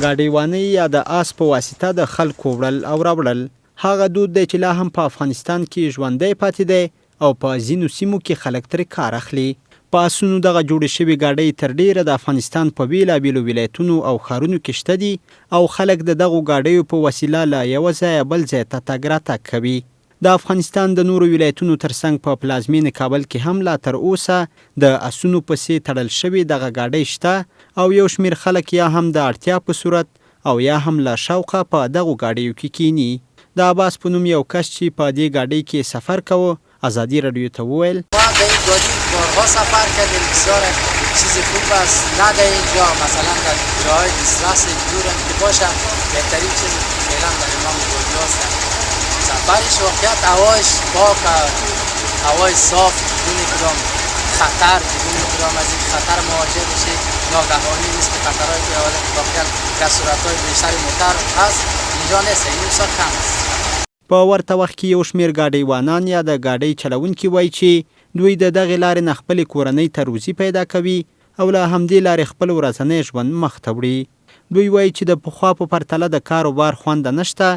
ګاډیوانۍ یا د آس په واسطه د خلکو وړل او راوړل هغه دود دی چې لا هم په افغانستان کې ژوندی پاتې دی او په ځینو سیمو کې خلک ترې کار اخلي. په آسونو دغه جوړې شوې ګاډۍ تر ډیره د افغانستان په بیلابیلو ولایتونو او ښارونو کې شته دي او خلک د دغو ګاډیو په وسیله له یوه ځایه بل ځای ته تګ راتګ کوي. د افغانستان د نورو ولایتونو ترڅنګ په پلازمین کابل کې هم لا تر اوسه د آسونو پسې تړل شوې دغه ګاډۍ شته او یو شمېر خلک یا هم د اړتیا په صورت او یا هم له شوقه په دغو ګاډیو کې کینی. د عباس په نوم یو کس چې په دې ګاډۍ کې سفر کوه آزادی رادیو ته وویل ما به این گاډی بارها سفر کردیم، بسیار چیز خوب است. نه در اینجا مثلا در جاهای دسترس دور که باشه بهترین چیز فعلا در امام گاډی هست. سفرش واقعیت هوایش پاک، هوای صاف، بدون کدام خطر، بدون کدام از این خطر مواجه بشه ناگهانی نیست که خطرهای که واقعیت در صورتهای بیشتر موتر هست اینجا نیست، این بسیار کم است. په ورته وخت کې یو شمېر ګاډیوانان یا د ګاډۍ چلونکي وایي چې دوی د دغې لارې نه خپلې کورنۍ ته روزي پیدا کوي او له همدې لارې خپل ورځنی ژوند مخ ته وړي. دوی وایي چې د پخوا په پرتله د کاروبار خوند نشته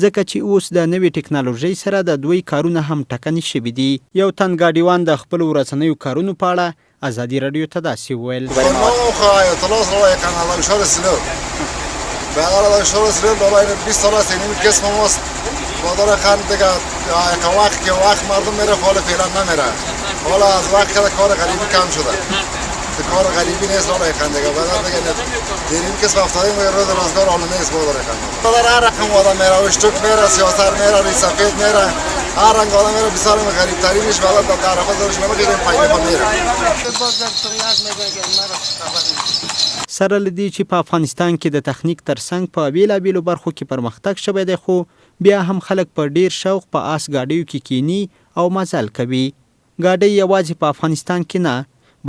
ځکه چې اوس د نوې ټکنالوژۍ سره د دوی کارونه هم ټکني شوي دي. یو تن ګاډیوان د خپلو ورځنیو کارونو په اړه ازادي راډیو ته داسې وویل بازار خان دیگه وقت که وقت مردم میره حالا فعلا نمیره، حالا از وقت که کار غریبی کم شده، کار غریبی نیست حالا خان دیگه بازار دیگه دیرین کس افتادیم و روز روزگار حالا نیست بازار خان. بازار هر رقم آدم میره، اشتوک میره، سیاستر میره، ری سفید میره، هر رنگ آدم میره. بسیار غریب ترینش بازار در طرف دارش نمیگیریم پایین میره. سره لدی چې په افغانستان کې د تخنیک ترڅنګ په بیلابیلو برخو کې پرمختګ شوی دی خو بیا هم خلک په ډیر شوق په آس ګاډیو کې کینی او مزل کوي. ګاډۍ یوازې په افغانستان کې نه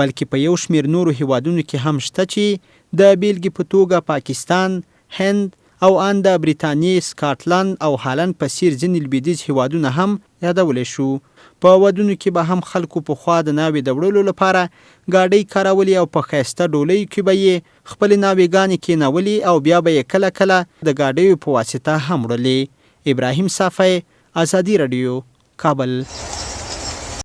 بلکې په یو شمېر نورو هیوادونو کې هم شته چې د بیلګې په توګه پاکستان، هند او ان د بریتانیې، سکاټلند او هالند په څیر ځینې لویدیځ هیوادونه هم یادولی شو. په ودونو کې به هم خلکو پخوا د ناوې د وړلو لپاره ګاډۍ کارولې او په ښایسته ډولیو کې به یې خپلې ناوېګانې کېنولې او بیا به یې کله کله د ګاډیو په واسطه هم وړلې. ابراهیم صافی، آزادی رادیو، کابل.